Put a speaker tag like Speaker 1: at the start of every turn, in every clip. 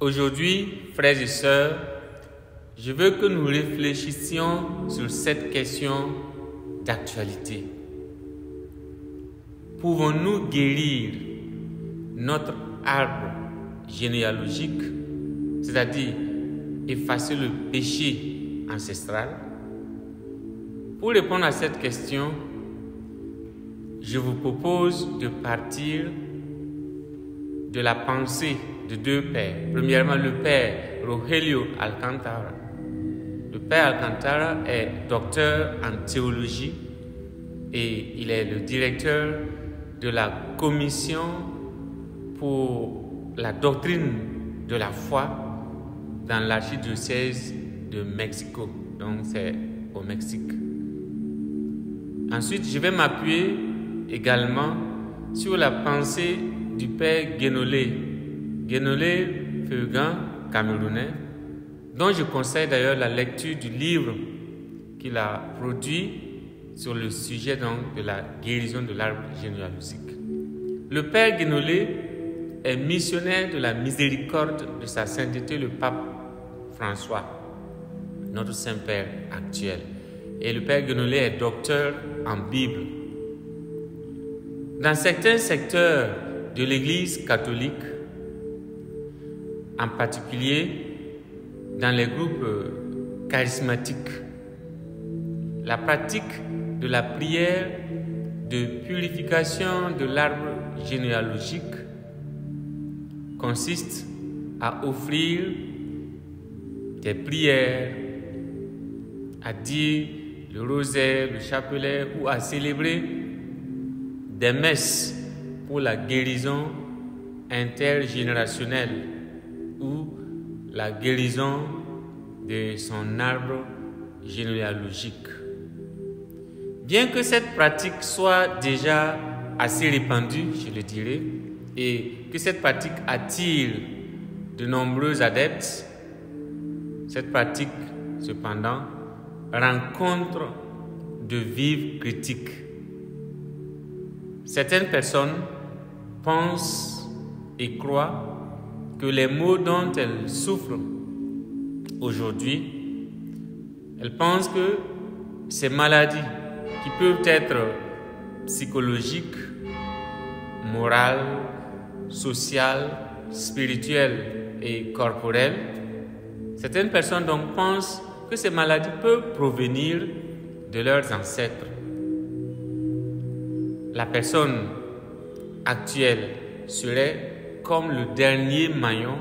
Speaker 1: Aujourd'hui, frères et sœurs, je veux que nous réfléchissions sur cette question d'actualité. Pouvons-nous guérir notre arbre généalogique, c'est-à-dire effacer le péché ancestral? Pour répondre à cette question, je vous propose de partir de la pensée de deux pères. Premièrement, le père Rogelio Alcantara. Le père Alcantara est docteur en théologie et il est le directeur de la commission pour la doctrine de la foi dans l'archidiocèse de Mexico. Donc c'est au Mexique. Ensuite, je vais m'appuyer également sur la pensée du père Guénolé Feugan, camerounais, dont je conseille d'ailleurs la lecture du livre qu'il a produit sur le sujet donc, de la guérison de l'arbre généalogique. Le père Guénolé est missionnaire de la miséricorde de sa sainteté le pape François, notre Saint-Père actuel. Et le père Guénolé est docteur en Bible. Dans certains secteurs de l'Église catholique, en particulier dans les groupes charismatiques, la pratique de la prière de purification de l'arbre généalogique consiste à offrir des prières, à dire le rosaire, le chapelet ou à célébrer des messes pour la guérison intergénérationnelle ou la guérison de son arbre généalogique. Bien que cette pratique soit déjà assez répandue, je le dirais, et que cette pratique attire de nombreux adeptes, cette pratique, cependant, rencontre de vives critiques. Certaines personnes pensent et croient que les maux dont elles souffrent aujourd'hui, elles pensent que ces maladies qui peuvent être psychologiques, morales, sociales, spirituelles et corporelles, certaines personnes donc pensent que ces maladies peuvent provenir de leurs ancêtres. La personne actuelle serait comme le dernier maillon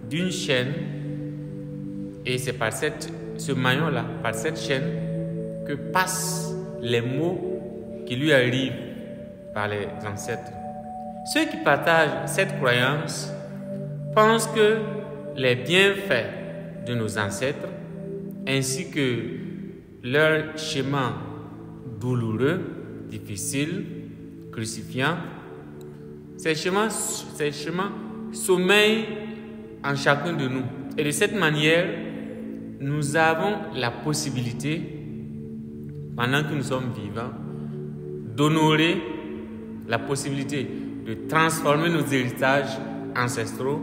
Speaker 1: d'une chaîne, et c'est par ce maillon-là, par cette chaîne, que passent les maux qui lui arrivent par les ancêtres. Ceux qui partagent cette croyance pensent que les bienfaits de nos ancêtres, ainsi que leur schéma douloureux, difficile, crucifiant, ces chemins sommeillent en chacun de nous. Et de cette manière, nous avons la possibilité, pendant que nous sommes vivants, d'honorer la possibilité de transformer nos héritages ancestraux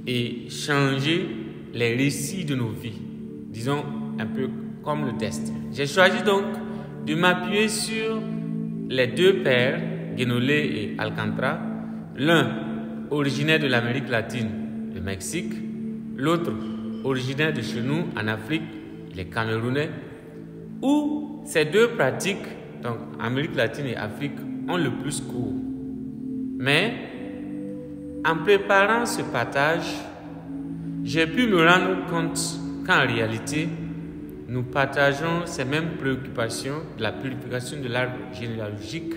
Speaker 1: et changer les récits de nos vies, disons un peu comme le destin. J'ai choisi donc de m'appuyer sur les deux pères, Guénolé et Alcantara, l'un originaire de l'Amérique latine, le Mexique, l'autre originaire de chez nous en Afrique, les Camerounais, où ces deux pratiques, donc Amérique latine et Afrique, ont le plus cours. Mais en préparant ce partage, j'ai pu me rendre compte qu'en réalité, nous partageons ces mêmes préoccupations de la purification de l'arbre généalogique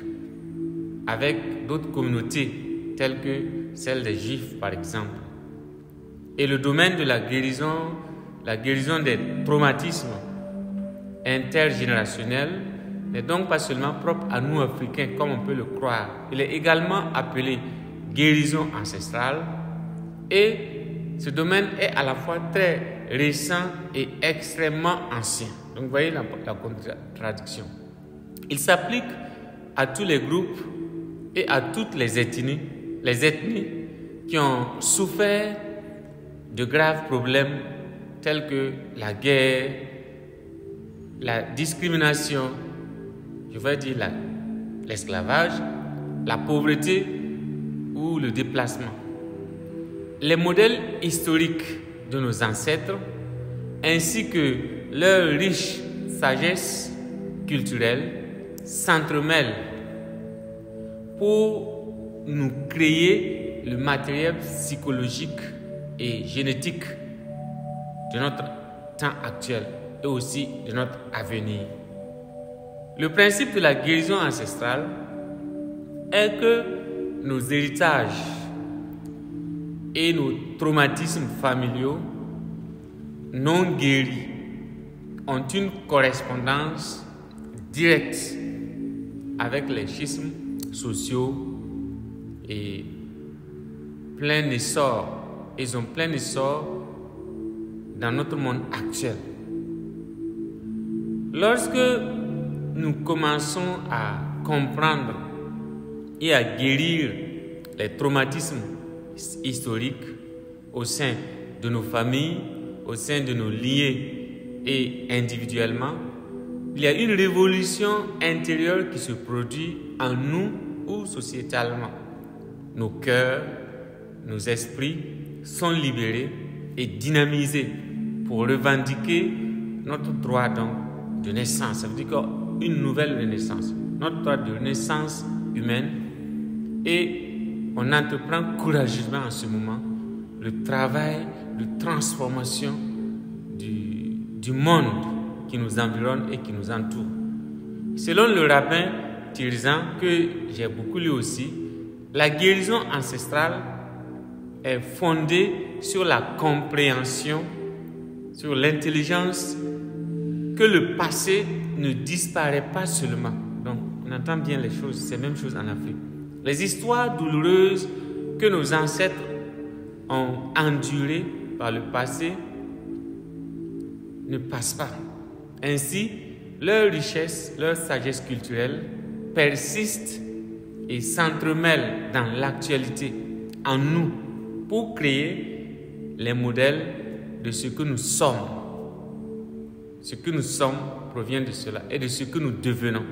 Speaker 1: avec d'autres communautés, telles que celle des Juifs par exemple. Et le domaine de la guérison des traumatismes intergénérationnels n'est donc pas seulement propre à nous Africains, comme on peut le croire. Il est également appelé guérison ancestrale, et ce domaine est à la fois très récent et extrêmement ancien. Donc vous voyez la contradiction. Il s'applique à tous les groupes et à toutes les ethnies qui ont souffert de graves problèmes tels que la guerre, la discrimination, je vais dire l'esclavage, la pauvreté ou le déplacement. Les modèles historiques de nos ancêtres ainsi que leur riche sagesse culturelle s'entremêlent pour nous créer le matériel psychologique et génétique de notre temps actuel et aussi de notre avenir. Le principe de la guérison ancestrale est que nos héritages et nos traumatismes familiaux non guéris ont une correspondance directe avec les schismes sociaux et plein essor. Ils ont plein essor dans notre monde actuel. Lorsque nous commençons à comprendre et à guérir les traumatismes historiques au sein de nos familles, au sein de nos liés et individuellement, il y a une révolution intérieure qui se produit en nous ou sociétalement. Nos cœurs, nos esprits sont libérés et dynamisés pour revendiquer notre droit de naissance. Ça veut dire une nouvelle renaissance, notre droit de naissance humaine, et on entreprend courageusement en ce moment le travail de transformation du monde qui nous environne et qui nous entoure. Selon le rabbin Tirzan, que j'ai beaucoup lu aussi, la guérison ancestrale est fondée sur la compréhension, sur l'intelligence que le passé ne disparaît pas seulement. Donc, on entend bien les choses, c'est la même chose en Afrique. Les histoires douloureuses que nos ancêtres ont endurées par le passé ne passent pas. Ainsi, leur richesse, leur sagesse culturelle persistent et s'entremêlent dans l'actualité, en nous, pour créer les modèles de ce que nous sommes. Ce que nous sommes provient de cela et de ce que nous devenons.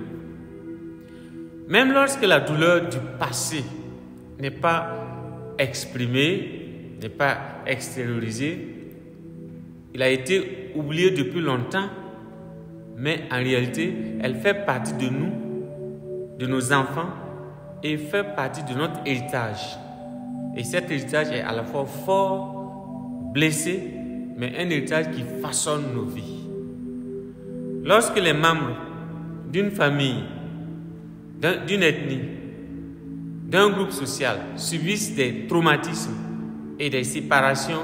Speaker 1: Même lorsque la douleur du passé n'est pas exprimée, n'est pas extériorisée, il a été oublié depuis longtemps, mais en réalité, elle fait partie de nous, de nos enfants, et fait partie de notre héritage. Et cet héritage est à la fois fort, blessé, mais un héritage qui façonne nos vies. Lorsque les membres d'une famille, d'une ethnie, d'un groupe social subissent des traumatismes et des séparations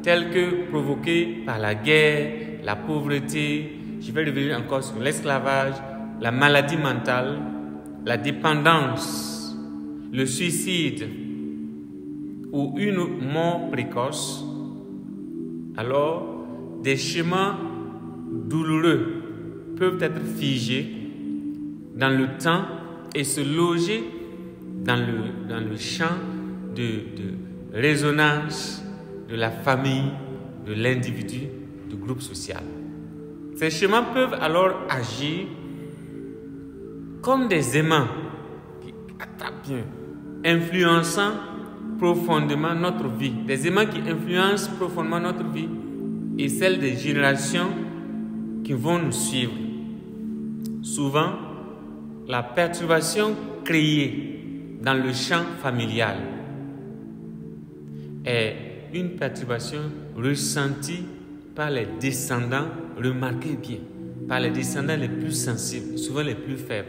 Speaker 1: telles que provoquées par la guerre, la pauvreté, je vais revenir encore sur l'esclavage, la maladie mentale, la dépendance, le suicide ou une mort précoce, alors des schémas douloureux peuvent être figés dans le temps et se loger dans le champ de résonance de la famille, de l'individu, du groupe social. Ces schémas peuvent alors agir comme des aimants qui attrapent bien, influençant profondément notre vie. Des aimants qui influencent profondément notre vie et celle des générations qui vont nous suivre. Souvent, la perturbation créée dans le champ familial est une perturbation ressentie par les descendants, remarquez bien, par les descendants les plus sensibles, souvent les plus faibles.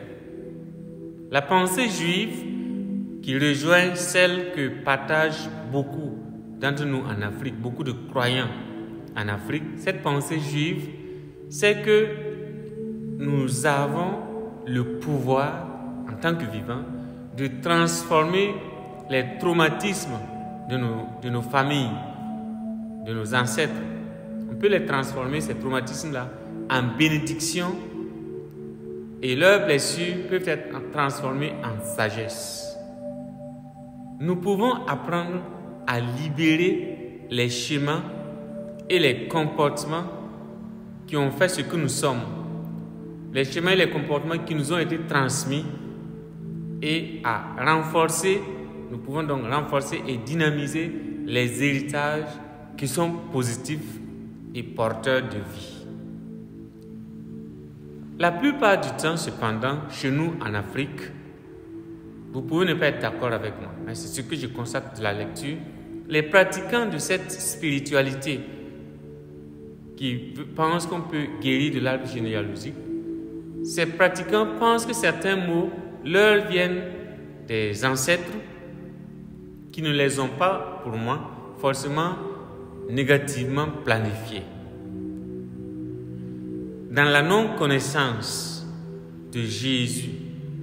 Speaker 1: La pensée juive qui rejoint celle que partagent beaucoup d'entre nous en Afrique, beaucoup de croyants en Afrique, cette pensée juive, c'est que nous avons le pouvoir, en tant que vivants, de transformer les traumatismes de nos familles, de nos ancêtres. On peut les transformer, ces traumatismes-là, en bénédictions, et leurs blessures peuvent être transformées en sagesse. Nous pouvons apprendre à libérer les schémas et les comportements qui ont fait ce que nous sommes, les schémas et les comportements qui nous ont été transmis, et à renforcer, nous pouvons donc renforcer et dynamiser les héritages qui sont positifs et porteurs de vie. La plupart du temps, cependant, chez nous en Afrique, vous pouvez ne pas être d'accord avec moi, mais c'est ce que je constate de la lecture, les pratiquants de cette spiritualité qui pensent qu'on peut guérir de l'arbre généalogique, ces pratiquants pensent que certains mots leur viennent des ancêtres qui ne les ont pas, pour moi, forcément négativement planifiés. Dans la non-connaissance de Jésus,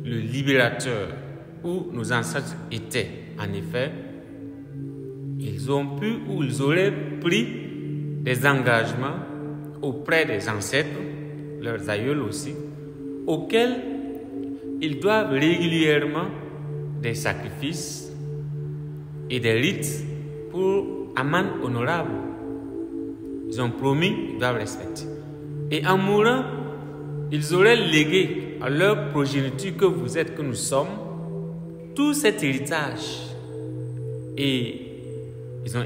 Speaker 1: le libérateur, où nos ancêtres étaient, en effet, ils ont pu ou ils auraient pris des engagements auprès des ancêtres, leurs aïeuls aussi, auxquels ils doivent régulièrement des sacrifices et des rites pour amende honorable. Ils ont promis, ils doivent respecter. Et en mourant, ils auraient légué à leur progéniture que vous êtes, que nous sommes, tout cet héritage. Et ils ont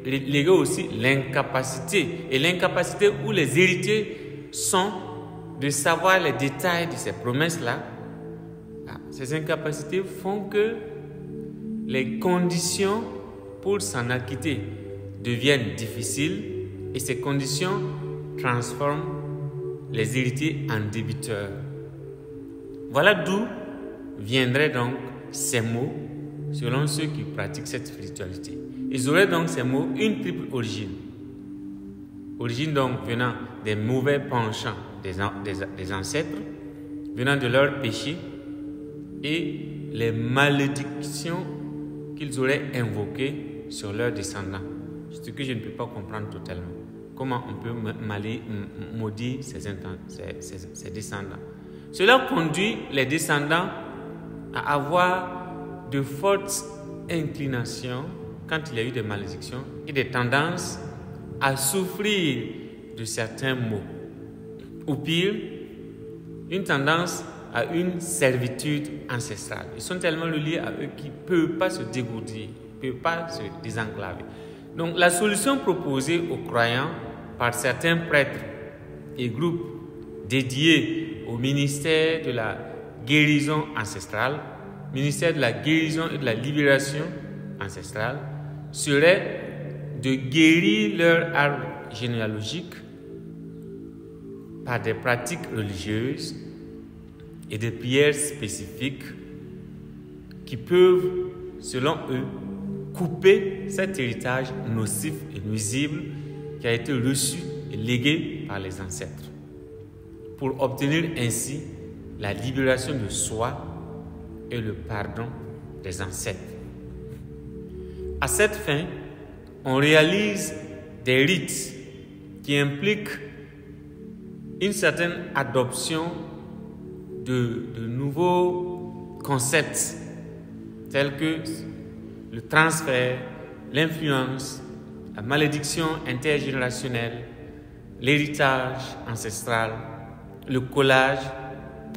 Speaker 1: légué aussi l'incapacité. Et l'incapacité où les héritiers sont de savoir les détails de ces promesses-là. Ces incapacités font que les conditions pour s'en acquitter deviennent difficiles et ces conditions transforment les héritiers en débiteurs. Voilà d'où viendraient donc ces mots selon ceux qui pratiquent cette spiritualité. Ils auraient donc ces mots une triple origine. Origine donc venant des mauvais penchants des ancêtres, venant de leurs péchés et les malédictions qu'ils auraient invoquées sur leurs descendants. Ce que je ne peux pas comprendre totalement. Comment on peut maudire ses descendants. Cela conduit les descendants à avoir de fortes inclinations quand il y a eu des malédictions et des tendances à souffrir de certains maux. Ou pire, une tendance à une servitude ancestrale. Ils sont tellement liés à eux qu'ils ne peuvent pas se dégourdir, ils ne peuvent pas se désenclaver. Donc la solution proposée aux croyants par certains prêtres et groupes dédiés au ministère de la guérison ancestrale, ministère de la guérison et de la libération ancestrale, serait de guérir leur arbre généalogique par des pratiques religieuses et des prières spécifiques qui peuvent, selon eux, couper cet héritage nocif et nuisible qui a été reçu et légué par les ancêtres, pour obtenir ainsi la libération de soi et le pardon des ancêtres. À cette fin, on réalise des rites qui impliquent une certaine adoption de nouveaux concepts tels que le transfert, l'influence, la malédiction intergénérationnelle, l'héritage ancestral, le collage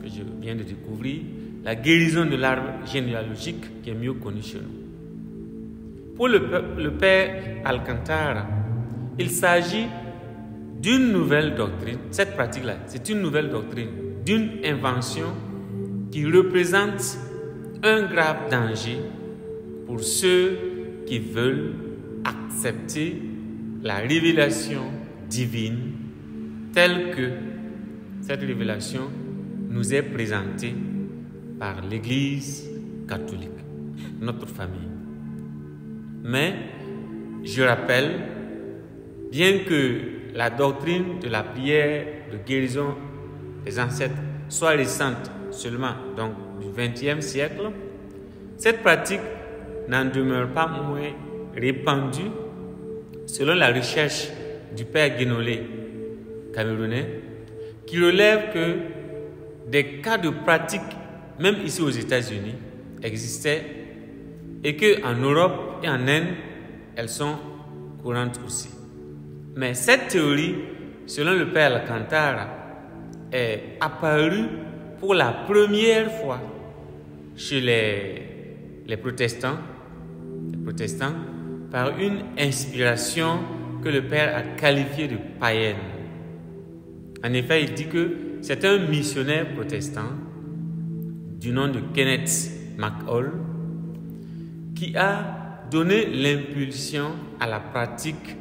Speaker 1: que je viens de découvrir, la guérison de l'arbre généalogique qui est mieux connu chez nous. Pour le père Alcantara, il s'agit d'une nouvelle doctrine. Cette pratique-là, c'est une nouvelle doctrine, d'une invention qui représente un grave danger pour ceux qui veulent accepter la révélation divine telle que cette révélation nous est présentée par l'Église catholique, notre famille. Mais je rappelle, bien que la doctrine de la prière de guérison des ancêtres soit récente seulement, donc du XXe siècle, cette pratique n'en demeure pas moins répandue selon la recherche du père Guénolé, camerounais, qui relève que des cas de pratique, même ici aux États-Unis, existaient et qu'en Europe et en Inde, elles sont courantes aussi. Mais cette théorie, selon le père Alcantara, est apparue pour la première fois chez les protestants par une inspiration que le père a qualifiée de païenne. En effet, il dit que c'est un missionnaire protestant du nom de Kenneth McCall qui a donné l'impulsion à la pratique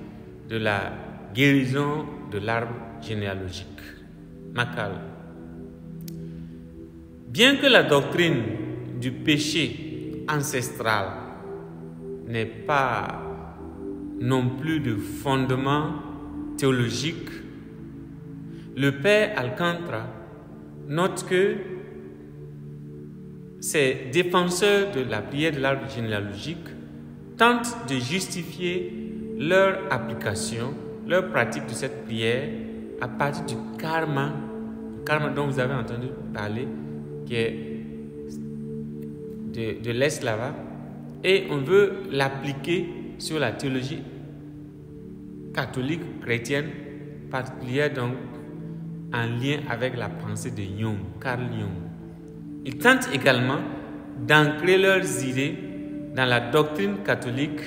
Speaker 1: de la guérison de l'arbre généalogique. McCall. Bien que la doctrine du péché ancestral n'ait pas non plus de fondement théologique, le père Alcantara note que ces défenseurs de la prière de l'arbre généalogique tentent de justifier leur application, leur pratique de cette prière à partir du karma dont vous avez entendu parler, qui est de l'esclavage, et on veut l'appliquer sur la théologie catholique chrétienne, particulière donc en lien avec la pensée de Jung, Carl Jung. Ils tentent également d'ancrer leurs idées dans la doctrine catholique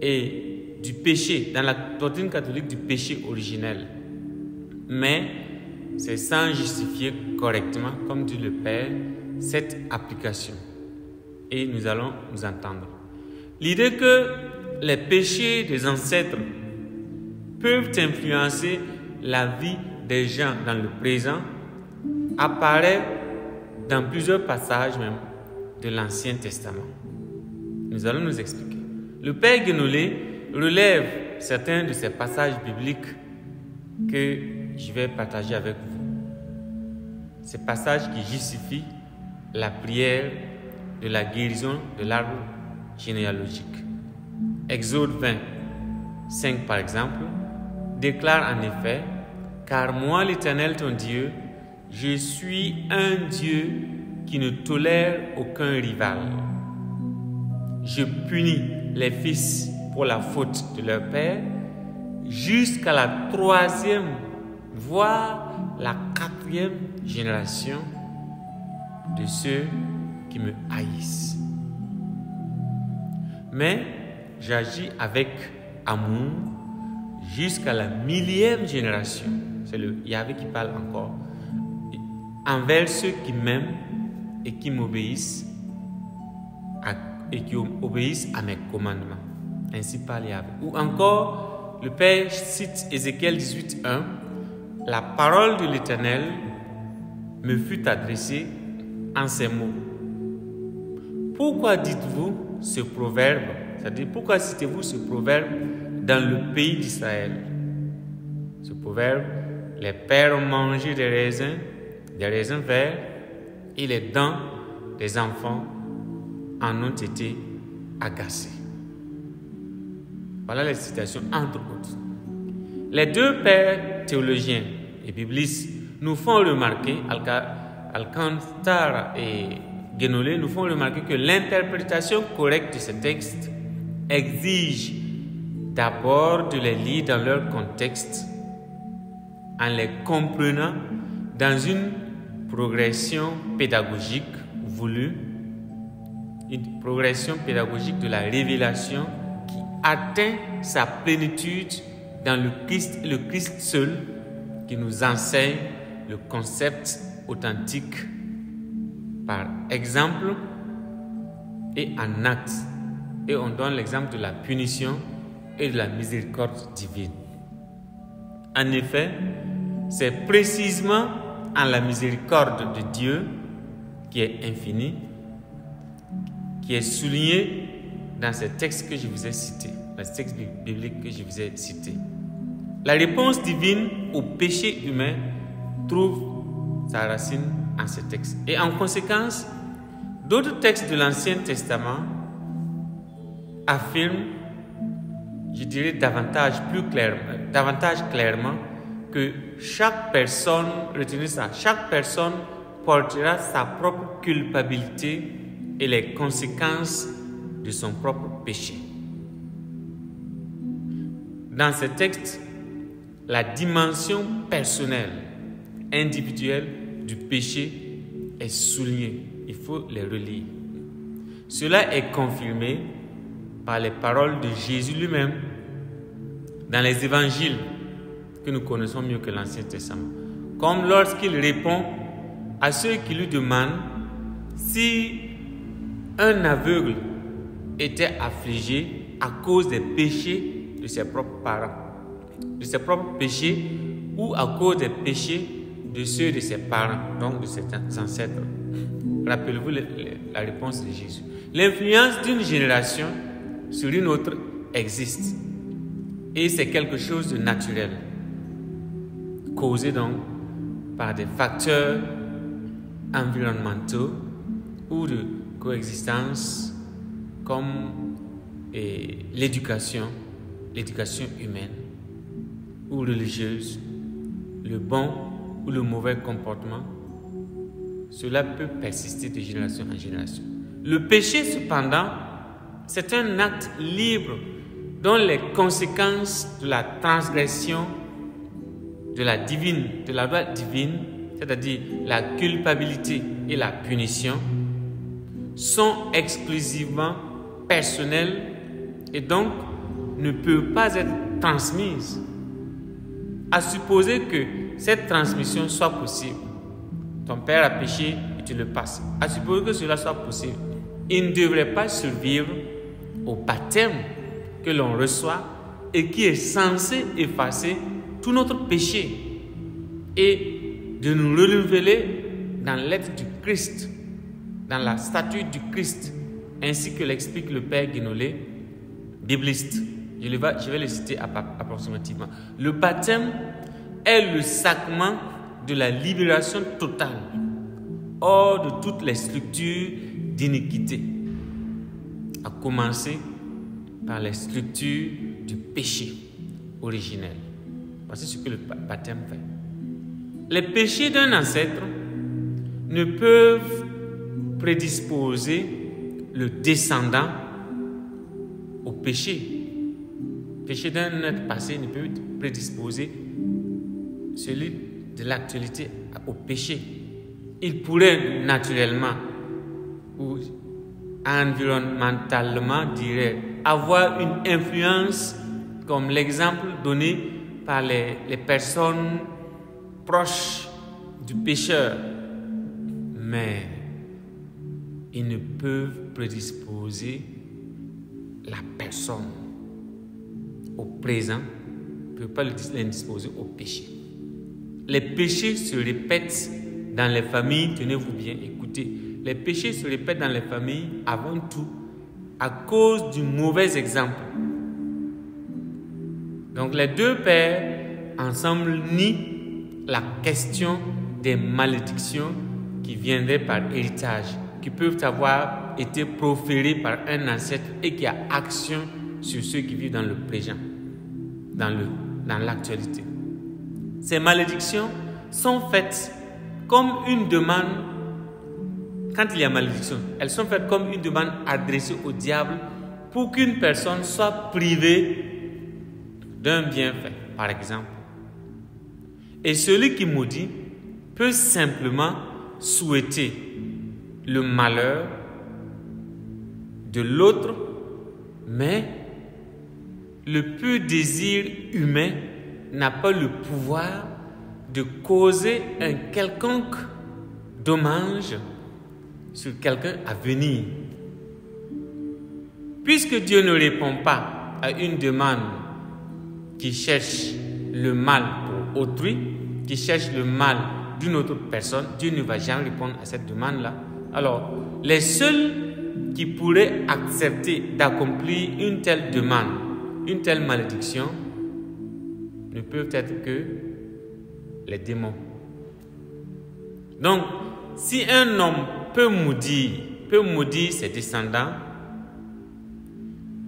Speaker 1: et du péché, dans la doctrine catholique du péché originel. Mais c'est sans justifier correctement, comme dit le Père, cette application. Et nous allons nous entendre. L'idée que les péchés des ancêtres peuvent influencer la vie des gens dans le présent apparaît dans plusieurs passages même de l'Ancien Testament. Nous allons nous expliquer. Le Père Guénolé relève certains de ces passages bibliques que je vais partager avec vous. Ces passages qui justifient la prière de la guérison de l'arbre généalogique. Exode 20, 5 par exemple, déclare en effet: car moi, l'Éternel ton Dieu, je suis un Dieu qui ne tolère aucun rival. Je punis les fils pour la faute de leur père jusqu'à la 3e, voire la 4e génération de ceux qui me haïssent. Mais j'agis avec amour jusqu'à la 1000e génération. C'est le Yahvé qui parle encore. Envers ceux qui m'aiment et qui m'obéissent à mes commandements. Ainsi parle Yahvé. Ou encore, le Père cite Ézéchiel 18:1. La parole de l'Éternel me fut adressée en ces mots. Pourquoi dites-vous ce proverbe? C'est-à-dire, pourquoi citez-vous ce proverbe dans le pays d'Israël? Ce proverbe: les pères ont mangé des raisins verts, et les dents des enfants en ont été agacées. Voilà les citations entre autres. Les deux pères théologiens et biblistes nous font remarquer, Alcantara et Guénolé nous font remarquer que l'interprétation correcte de ces textes exige d'abord de les lire dans leur contexte, en les comprenant dans une progression pédagogique voulue, une progression pédagogique de la révélation qui atteint sa plénitude dans le Christ seul, qui nous enseigne le concept authentique par exemple et en acte. Et on donne l'exemple de la punition et de la miséricorde divine. En effet, c'est précisément en la miséricorde de Dieu, qui est infinie, qui est soulignée dans ces textes que je vous ai cités, dans ces textes bibliques que je vous ai cités. La réponse divine au péché humain trouve sa racine en ces textes. Et en conséquence, d'autres textes de l'Ancien Testament affirment, je dirais davantage clairement, que chaque personne, retenez ça, chaque personne portera sa propre culpabilité et les conséquences de son propre péché. dans ce texte, la dimension personnelle, individuelle du péché est soulignée. Il faut les relire. Cela est confirmé par les paroles de Jésus lui-même dans les évangiles que nous connaissons mieux que l'Ancien Testament. Comme lorsqu'il répond à ceux qui lui demandent si un aveugle était affligé à cause des péchés de ses propres parents, de ses propres péchés ou à cause des péchés de ceux de ses parents, donc de ses ancêtres. Rappelez-vous la réponse de Jésus. L'influence d'une génération sur une autre existe et c'est quelque chose de naturel, causé donc par des facteurs environnementaux ou de coexistence comme l'éducation humaine ou religieuse, le bon ou le mauvais comportement. Cela peut persister de génération en génération. Le péché, cependant, c'est un acte libre dont les conséquences de la transgression de la loi divine, c'est-à-dire la culpabilité et la punition, sont exclusivement personnelles et donc ne peuvent pas être transmises. À supposer que cette transmission soit possible, ton père a péché et tu le passes. À supposer que cela soit possible, il ne devrait pas survivre au baptême que l'on reçoit et qui est censé effacer tout notre péché et de nous renouveler dans l'être du Christ, dans la statue du Christ, ainsi que l'explique le père Guénolé, bibliste. Je vais le citer approximativement. Le baptême est le sacrement de la libération totale hors de toutes les structures d'iniquité, à commencer par les structures du péché originel. Voici ce que le baptême fait. Les péchés d'un ancêtre ne peuvent prédisposer le descendant au péché. Le péché d'un être passé ne peut prédisposer celui de l'actualité au péché. Il pourrait naturellement ou environnementalement, avoir une influence comme l'exemple donné par les personnes proches du pécheur, mais ils ne peuvent prédisposer la personne au présent, ne peuvent pas l'indisposer au péché. Les péchés se répètent dans les familles, tenez-vous bien, écoutez, les péchés se répètent dans les familles avant tout à cause du mauvais exemple. Donc les deux pères ensemble nient la question des malédictions qui viendraient par héritage, qui peuvent avoir été proférées par un ancêtre et qui a action sur ceux qui vivent dans le présent, dans l'actualité. Ces malédictions sont faites comme une demande. Quand il y a malédiction, elles sont faites comme une demande adressée au diable pour qu'une personne soit privée d'un bienfait, par exemple. Et celui qui maudit peut simplement souhaiter le malheur de l'autre, mais le pur désir humain n'a pas le pouvoir de causer un quelconque dommage sur quelqu'un à venir. Puisque Dieu ne répond pas à une demande qui cherche le mal pour autrui, qui cherche le mal d'une autre personne, Dieu ne va jamais répondre à cette demande-là. Alors, les seuls qui pourraient accepter d'accomplir une telle demande, une telle malédiction, ne peuvent être que les démons. Donc, si un homme peut maudire ses descendants,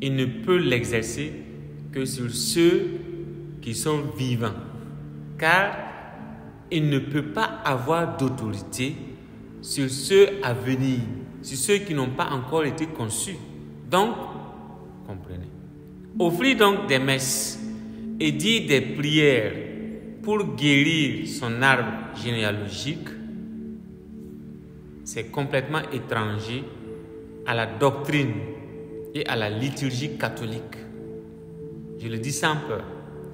Speaker 1: il ne peut l'exercer que sur ceux qui sont vivants, car il ne peut pas avoir d'autorité sur ceux à venir, sur ceux qui n'ont pas encore été conçus. Donc, comprenez. Offrir donc des messes et dire des prières pour guérir son arbre généalogique, c'est complètement étranger à la doctrine et à la liturgie catholique. Je le dis sans peur.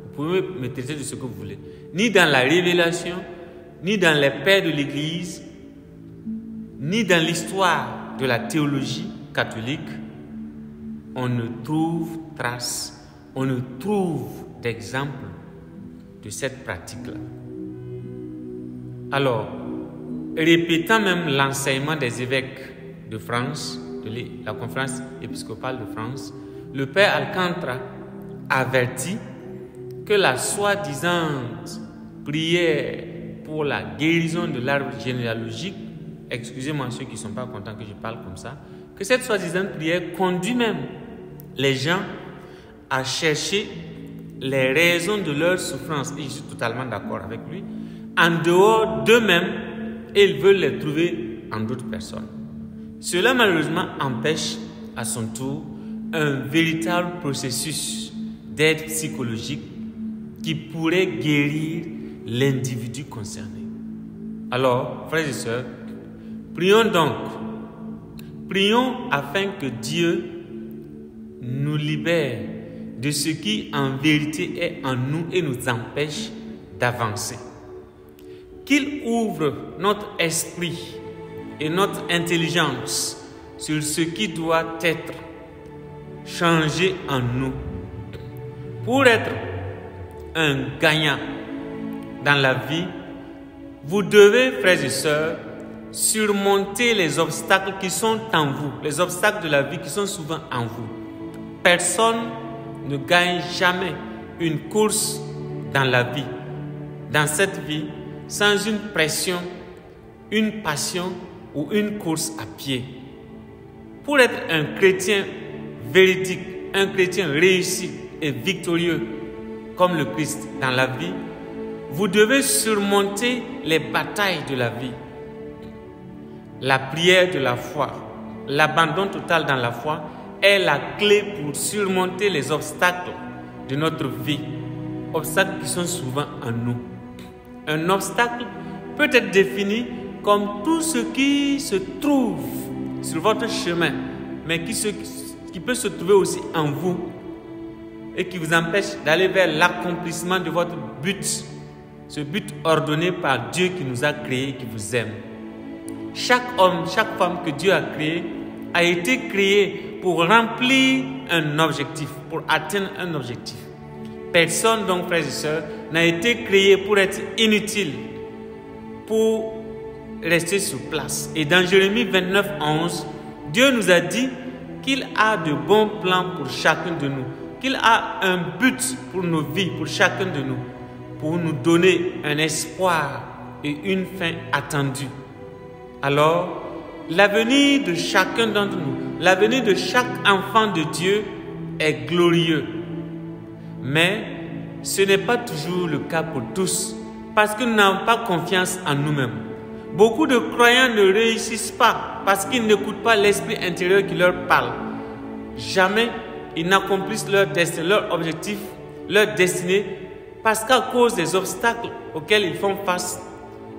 Speaker 1: Vous pouvez me traiter de ce que vous voulez. Ni dans la révélation, ni dans les pères de l'Église, ni dans l'histoire de la théologie catholique, on ne trouve trace, on ne trouve d'exemple de cette pratique-là. Alors, répétant même l'enseignement des évêques de France, de la conférence épiscopale de France, le père Alcantara avertit que la soi-disant prière pour la guérison de l'arbre généalogique, excusez-moi ceux qui ne sont pas contents que je parle comme ça, que cette soi-disant prière conduit même les gens à chercher les raisons de leur souffrance, et je suis totalement d'accord avec lui, en dehors d'eux-mêmes, et ils veulent les trouver en d'autres personnes. Cela malheureusement empêche à son tour un véritable processus d'aide psychologique qui pourrait guérir l'individu concerné. Alors, frères et sœurs, prions donc. Prions afin que Dieu nous libère de ce qui en vérité est en nous et nous empêche d'avancer. Qu'il ouvre notre esprit et notre intelligence sur ce qui doit être changé en nous pour être un gagnant dans la vie. Vous devez, frères et sœurs, surmonter les obstacles qui sont en vous, les obstacles de la vie qui sont souvent en vous. Personne ne gagne jamais une course dans la vie, dans cette vie, sans une pression, une passion ou une course à pied. Pour être un chrétien véridique, un chrétien réussi et victorieux comme le Christ dans la vie, vous devez surmonter les batailles de la vie. La prière de la foi, l'abandon total dans la foi est la clé pour surmonter les obstacles de notre vie, obstacles qui sont souvent en nous. Un obstacle peut être défini comme tout ce qui se trouve sur votre chemin, mais qui peut se trouver aussi en vous et qui vous empêche d'aller vers l'accomplissement de votre but, ce but ordonné par Dieu qui nous a créés et qui vous aime. Chaque homme, chaque femme que Dieu a créé a été créé pour remplir un objectif, pour atteindre un objectif. Personne donc, frères et sœurs, n'a été créé pour être inutile, pour rester sur place. Et dans Jérémie 29, 11, Dieu nous a dit qu'il a de bons plans pour chacun de nous, qu'il a un but pour nos vies, pour chacun de nous, pour nous donner un espoir et une fin attendue. Alors, l'avenir de chacun d'entre nous, l'avenir de chaque enfant de Dieu est glorieux. Mais ce n'est pas toujours le cas pour tous, parce que nous n'avons pas confiance en nous-mêmes. Beaucoup de croyants ne réussissent pas parce qu'ils n'écoutent pas l'esprit intérieur qui leur parle. Jamais ils n'accomplissent leur destin, leur objectif, leur destinée, parce qu'à cause des obstacles auxquels ils font face,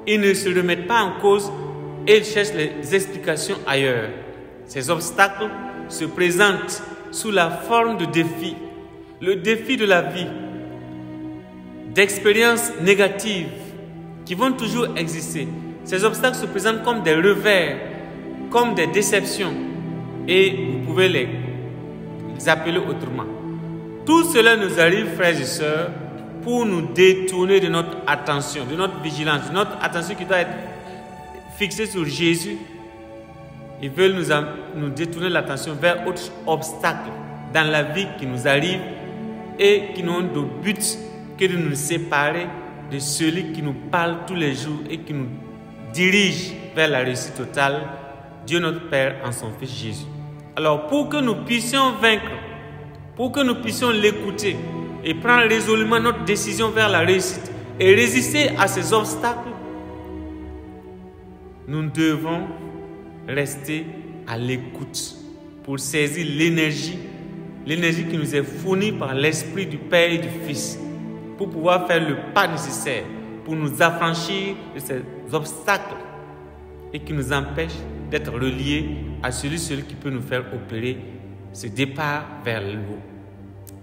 Speaker 1: ils ne se remettent pas en cause et ils cherchent les explications ailleurs. Ces obstacles se présentent sous la forme de défis. Le défi de la vie, d'expériences négatives qui vont toujours exister. Ces obstacles se présentent comme des revers, comme des déceptions, et vous pouvez les appeler autrement. Tout cela nous arrive, frères et sœurs, pour nous détourner de notre attention, de notre vigilance, de notre attention qui doit être fixée sur Jésus. Ils veulent nous détourner l'attention vers autres obstacles dans la vie qui nous arrivent et qui n'ont de but que de nous séparer de celui qui nous parle tous les jours et qui nous dirige vers la réussite totale, Dieu notre Père en son Fils Jésus. Alors pour que nous puissions vaincre, pour que nous puissions l'écouter et prendre résolument notre décision vers la réussite et résister à ces obstacles, nous devons rester à l'écoute pour saisir l'énergie qui nous est fournie par l'Esprit du Père et du Fils pour pouvoir faire le pas nécessaire, pour nous affranchir de ces obstacles et qui nous empêchent d'être reliés à celui qui peut nous faire opérer ce départ vers le haut.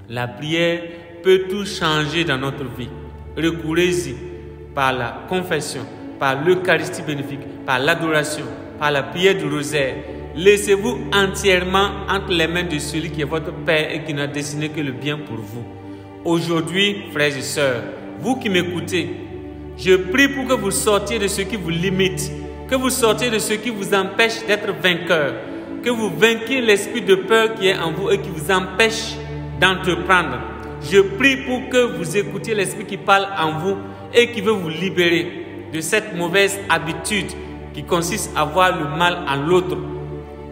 Speaker 1: La prière peut tout changer dans notre vie. Recourez-y par la confession, par l'Eucharistie bénéfique, par l'adoration, par la prière du rosaire. Laissez-vous entièrement entre les mains de celui qui est votre Père et qui n'a dessiné que le bien pour vous. Aujourd'hui, frères et sœurs, vous qui m'écoutez, je prie pour que vous sortiez de ce qui vous limite, que vous sortiez de ce qui vous empêche d'être vainqueur, que vous vainquiez l'esprit de peur qui est en vous et qui vous empêche d'entreprendre. Je prie pour que vous écoutiez l'esprit qui parle en vous et qui veut vous libérer de cette mauvaise habitude qui consiste à voir le mal en l'autre,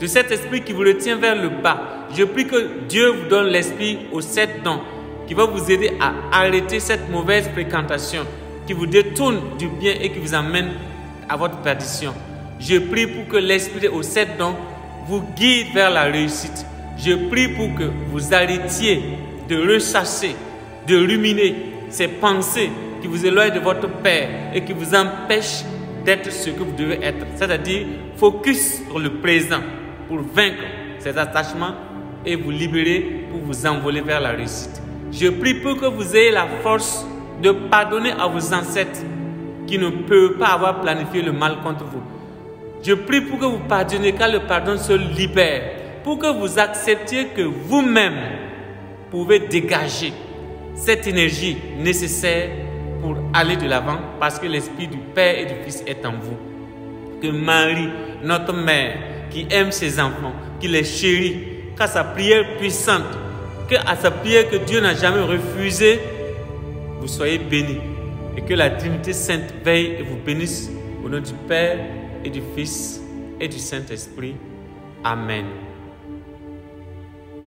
Speaker 1: de cet esprit qui vous retient vers le bas. Je prie que Dieu vous donne l'esprit aux 7 dons qui va vous aider à arrêter cette mauvaise fréquentation qui vous détourne du bien et qui vous amène à votre perdition. Je prie pour que l'esprit aux 7 dons vous guide vers la réussite. Je prie pour que vous arrêtiez de ressasser, de ruminer ces pensées qui vous éloignent de votre Père et qui vous empêchent d'être ce que vous devez être. C'est-à-dire, focus sur le présent pour vaincre ces attachements et vous libérer pour vous envoler vers la réussite. Je prie pour que vous ayez la force de pardonner à vos ancêtres qui ne peuvent pas avoir planifié le mal contre vous. Je prie pour que vous pardonnez car le pardon se libère, pour que vous acceptiez que vous-même pouvez dégager cette énergie nécessaire pour aller de l'avant parce que l'esprit du Père et du Fils est en vous. Que Marie, notre mère, qui aime ses enfants, qui les chérit, qu'à sa prière puissante, qu'à sa prière que Dieu n'a jamais refusée, vous soyez bénis et que la Trinité Sainte veille et vous bénisse au nom du Père et du Fils et du Saint-Esprit. Amen.